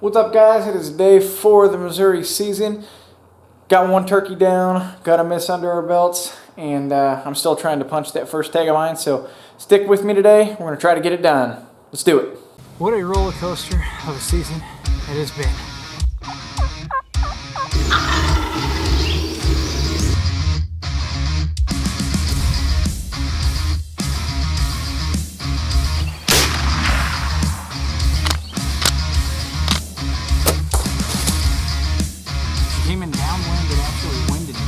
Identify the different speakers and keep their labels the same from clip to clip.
Speaker 1: What's up, guys? It is day 4 of the Missouri season. Got one turkey down, got a miss under our belts, and I'm still trying to punch that first tag of mine, so stick with me today. We're going to try to get it done. Let's do it. What a roller coaster of a season it has been. Came in downwind, it actually winded me.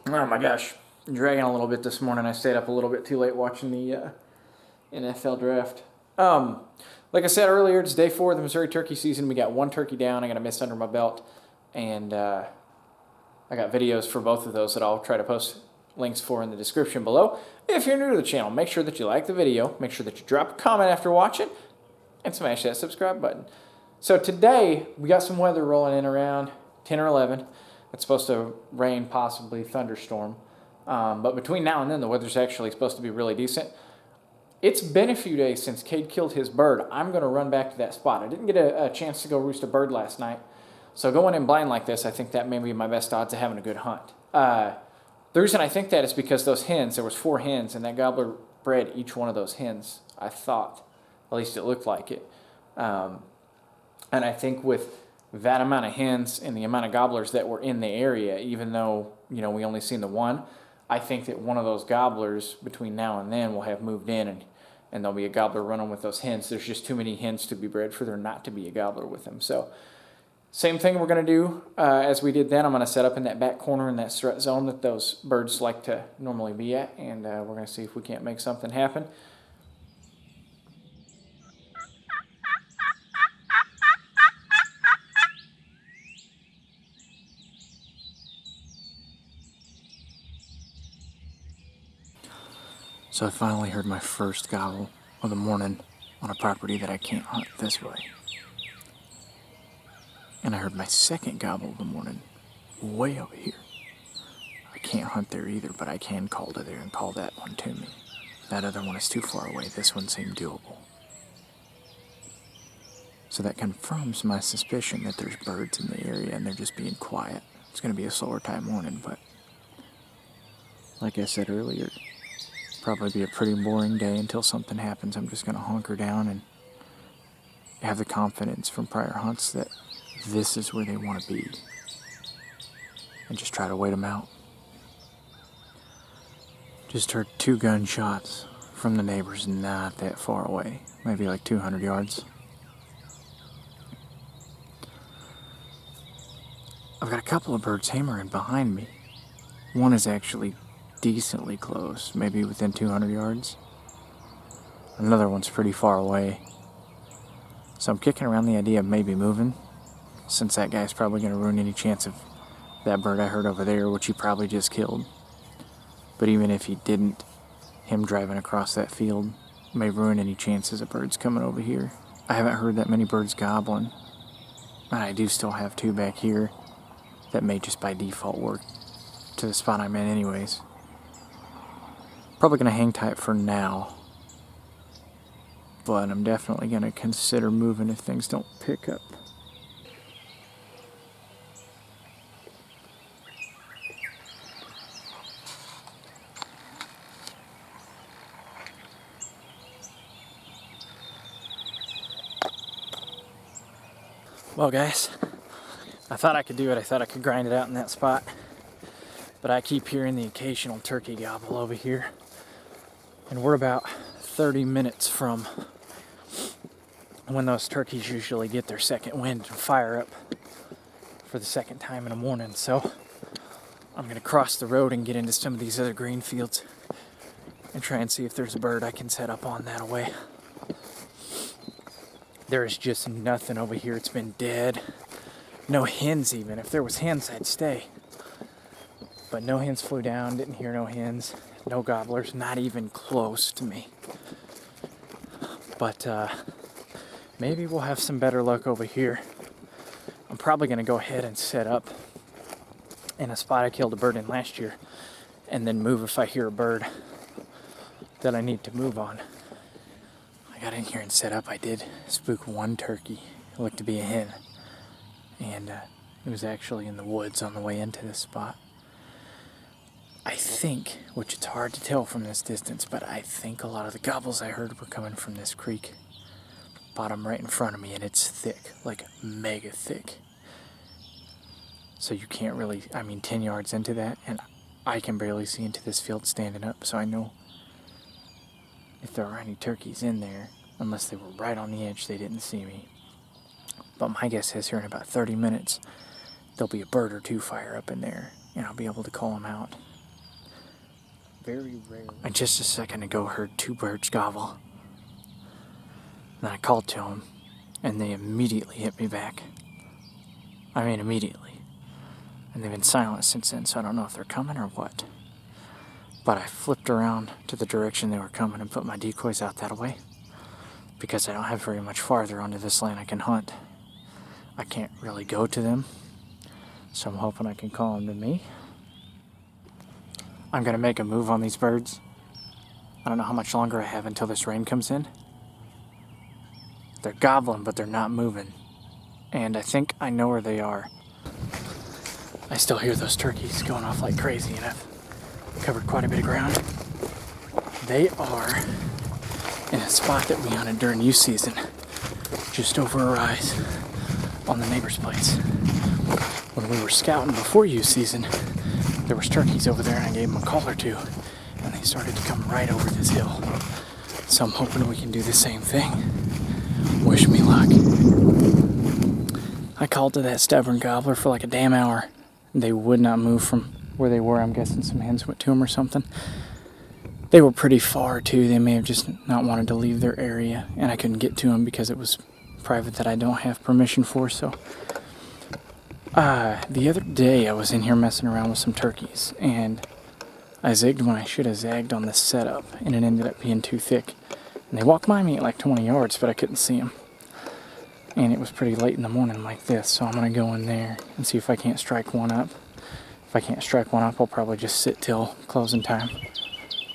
Speaker 1: Oh my gosh, dragging a little bit this morning. I stayed up a little bit too late watching the NFL draft. Like I said earlier, it's day 4 of the Missouri turkey season. We got one turkey down. I got a miss under my belt. And I got videos for both of those that I'll try to post links for in the description below. If you're new to the channel, make sure that you like the video, make sure that you drop a comment after watching, and smash that subscribe button. So today, we got some weather rolling in around 10 or 11. It's supposed to rain, possibly thunderstorm. But between now and then, the weather's actually supposed to be really decent. It's been a few days since Cade killed his bird. I'm going to run back to that spot. I didn't get a chance to go roost a bird last night. So going in blind like this, I think that may be my best odds of having a good hunt. The reason I think that is because those hens, there was 4 hens, and that gobbler bred each one of those hens, I thought. At least it looked like it. And I think with that amount of hens and the amount of gobblers that were in the area, even though, you know, we only seen the one, I think that one of those gobblers between now and then will have moved in, and there'll be a gobbler running with those hens. There's just too many hens to be bred for there not to be a gobbler with them. So same thing we're going to do as we did then. I'm going to set up in that back corner in that strut zone that those birds like to normally be at, and we're going to see if we can't make something happen. So I finally heard my first gobble of the morning on a property that I can't hunt this way. And I heard my second gobble of the morning way over here. I can't hunt there either, but I can call to there and call that one to me. That other one is too far away. This one seemed doable. So that confirms my suspicion that there's birds in the area and they're just being quiet. It's going to be a slower time morning, but like I said earlier, probably be a pretty boring day until something happens. I'm just going to hunker down and have the confidence from prior hunts that this is where they want to be, and just try to wait them out. Just heard 2 gunshots from the neighbors not that far away, maybe like 200 yards. I've got a couple of birds hammering behind me. One is actually decently close, maybe within 200 yards. Another one's pretty far away. So I'm kicking around the idea of maybe moving, since that guy's probably going to ruin any chance of that bird I heard over there, which he probably just killed. But even if he didn't, him driving across that field may ruin any chances of birds coming over here. I haven't heard that many birds gobbling, and I do still have 2 back here that may just by default work to the spot I'm in anyways. Probably going to hang tight for now, but I'm definitely going to consider moving if things don't pick up. Well, guys, I thought I could do it. I thought I could grind it out in that spot, but I keep hearing the occasional turkey gobble over here, and we're about 30 minutes from when those turkeys usually get their second wind and fire up for the second time in the morning. So I'm going to cross the road and get into some of these other green fields and try and see if there's a bird I can set up on that away. There is just nothing over here. It's been dead. No hens even. If there was hens, I'd stay. But no hens flew down. Didn't hear no hens. No gobblers. Not even close to me. But Maybe we'll have some better luck over here. I'm probably going to go ahead and set up in a spot I killed a bird in last year, and then move if I hear a bird that I need to move on. I got in here and set up. I did spook one turkey. It looked to be a hen, and it was actually in the woods on the way into this spot. I think, which it's hard to tell from this distance, but I think a lot of the gobbles I heard were coming from this creek bottom right in front of me, and it's thick, like mega thick. So you can't really, 10 yards into that, and I can barely see into this field standing up, so I know if there are any turkeys in there, unless they were right on the edge, they didn't see me. But my guess is here in about 30 minutes, there'll be a bird or two fire up in there, and I'll be able to call them out. Very rarely. I just a second ago heard two birds gobble. And I called to them, and they immediately hit me back. Immediately. And they've been silent since then, so I don't know if they're coming or what. But I flipped around to the direction they were coming and put my decoys out that way, because I don't have very much farther onto this land I can hunt. I can't really go to them, so I'm hoping I can call them to me. I'm going to make a move on these birds. I don't know how much longer I have until this rain comes in. They're gobbling, but they're not moving. And I think I know where they are. I still hear those turkeys going off like crazy, and I've covered quite a bit of ground. They are in a spot that we hunted during youth season, just over a rise on the neighbor's place. When we were scouting before youth season, there was turkeys over there, and I gave them a call or two, and they started to come right over this hill. So I'm hoping we can do the same thing. Wish me luck. I called to that stubborn gobbler for like a damn hour. They would not move from where they were. I'm guessing some hens went to them or something. They were pretty far too. They may have just not wanted to leave their area, and I couldn't get to them because it was private that I don't have permission for. So the other day I was in here messing around with some turkeys, and I zigged when I should have zagged on this setup, and it ended up being too thick. And they walked by me at like 20 yards, but I couldn't see them. And it was pretty late in the morning like this, so I'm going to go in there and see if I can't strike one up. If I can't strike one up, I'll probably just sit till closing time.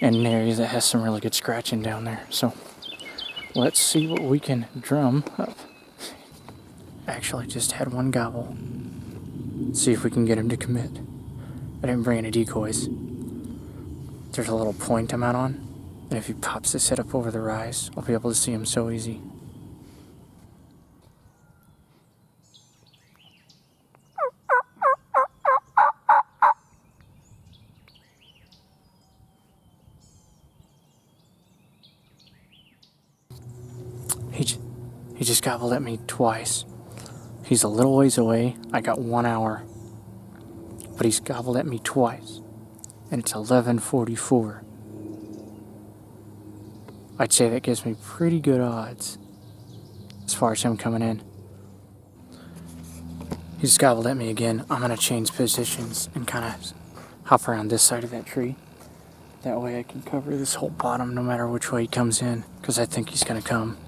Speaker 1: And an area that has some really good scratching down there. So let's see what we can drum up. Actually just had one gobble. See if we can get him to commit. I didn't bring any decoys. There's a little point I'm out on, and if he pops his head up over the rise, I'll be able to see him so easy. He just gobbled at me twice. He's a little ways away. I got 1 hour. But he's gobbled at me twice. And it's 11:44. I'd say that gives me pretty good odds as far as him coming in. He just gobbled at me again. I'm going to change positions and kind of hop around this side of that tree. That way I can cover this whole bottom no matter which way he comes in, because I think he's going to come.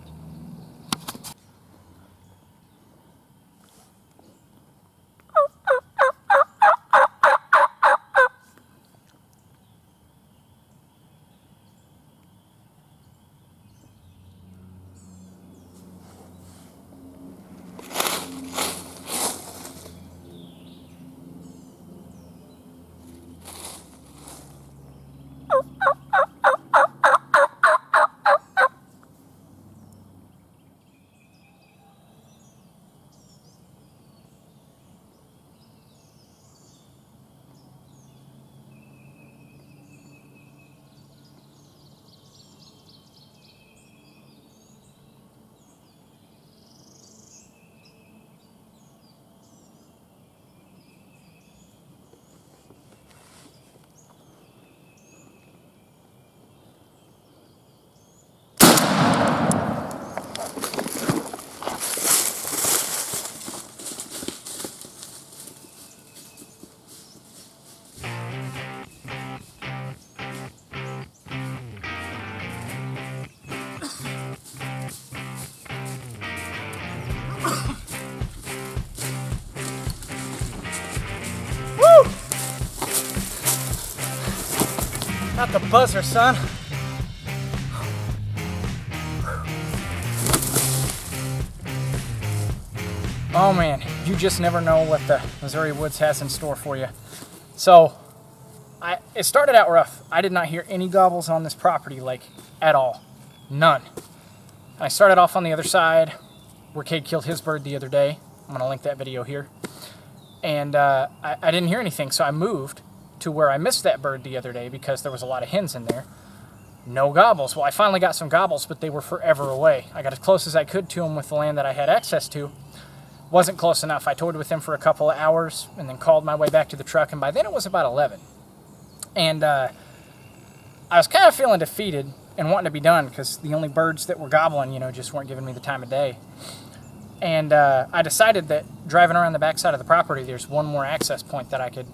Speaker 1: got the buzzer, son. Oh man, you just never know what the Missouri woods has in store for you. So, it started out rough. I did not hear any gobbles on this property, like, at all. None. I started off on the other side, where Cade killed his bird the other day. I'm going to link that video here. And I didn't hear anything, so I moved to where I missed that bird the other day because there was a lot of hens in there. No gobbles. Well, I finally got some gobbles, but they were forever away. I got as close as I could to them with the land that I had access to. Wasn't close enough. I toyed with them for a couple of hours and then called my way back to the truck, and by then it was about 11. And I was kind of feeling defeated and wanting to be done because the only birds that were gobbling, you know, just weren't giving me the time of day. And I decided that driving around the backside of the property, there's one more access point that I could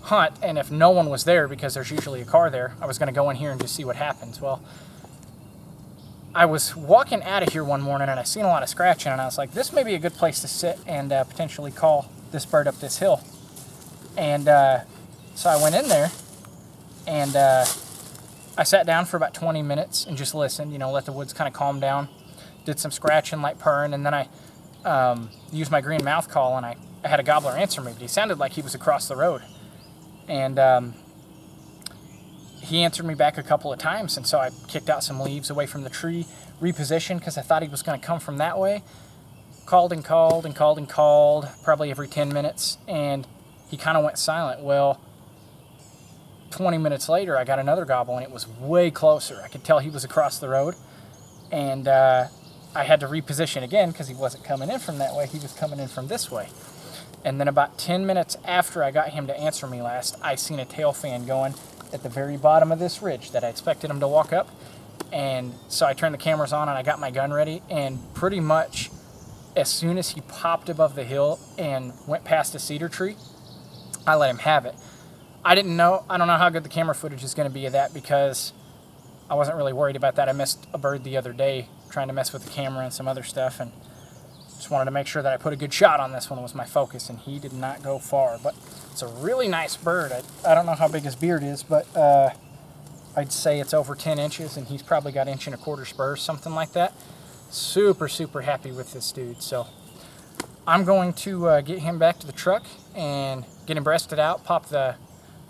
Speaker 1: hunt, and if no one was there, because there's usually a car there, I was going to go in here and just see what happens. Well, I was walking out of here one morning and I seen a lot of scratching, and I was like, this may be a good place to sit and potentially call this bird up this hill. And so I went in there and I sat down for about 20 minutes and just listened, you know, let the woods kind of calm down. Did some scratching, light purring, and then I used my green mouth call, and I had a gobbler answer me, but he sounded like he was across the road. And he answered me back a couple of times, and so I kicked out some leaves away from the tree, repositioned because I thought he was going to come from that way. Called and called and called and called, probably every 10 minutes, and he kind of went silent. Well, 20 minutes later, I got another gobble, and it was way closer. I could tell he was across the road, and I had to reposition again because he wasn't coming in from that way. He was coming in from this way. And then about 10 minutes after I got him to answer me last, I seen a tail fan going at the very bottom of this ridge that I expected him to walk up. And so I turned the cameras on and I got my gun ready, and pretty much as soon as he popped above the hill and went past a cedar tree, I let him have it. I don't know how good the camera footage is going to be of that because I wasn't really worried about that. I missed a bird the other day trying to mess with the camera and some other stuff, and just wanted to make sure that I put a good shot on this one was my focus, and he did not go far. But it's a really nice bird. I don't know how big his beard is, but I'd say it's over 10 inches, and he's probably got 1 1/4 spurs, something like that. Super, super happy with this dude. So I'm going to get him back to the truck and get him breasted out, pop the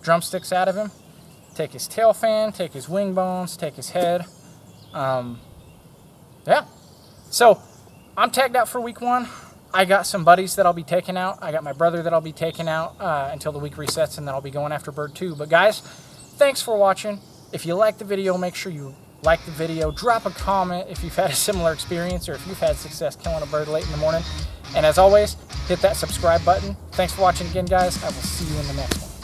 Speaker 1: drumsticks out of him, take his tail fan, take his wing bones, take his head. Yeah. So I'm tagged out for week 1. I got some buddies that I'll be taking out. I got my brother that I'll be taking out until the week resets, and then I'll be going after bird 2. But guys, thanks for watching. If you like the video, make sure you like the video. Drop a comment if you've had a similar experience or if you've had success killing a bird late in the morning. And as always, hit that subscribe button. Thanks for watching again, guys. I will see you in the next one.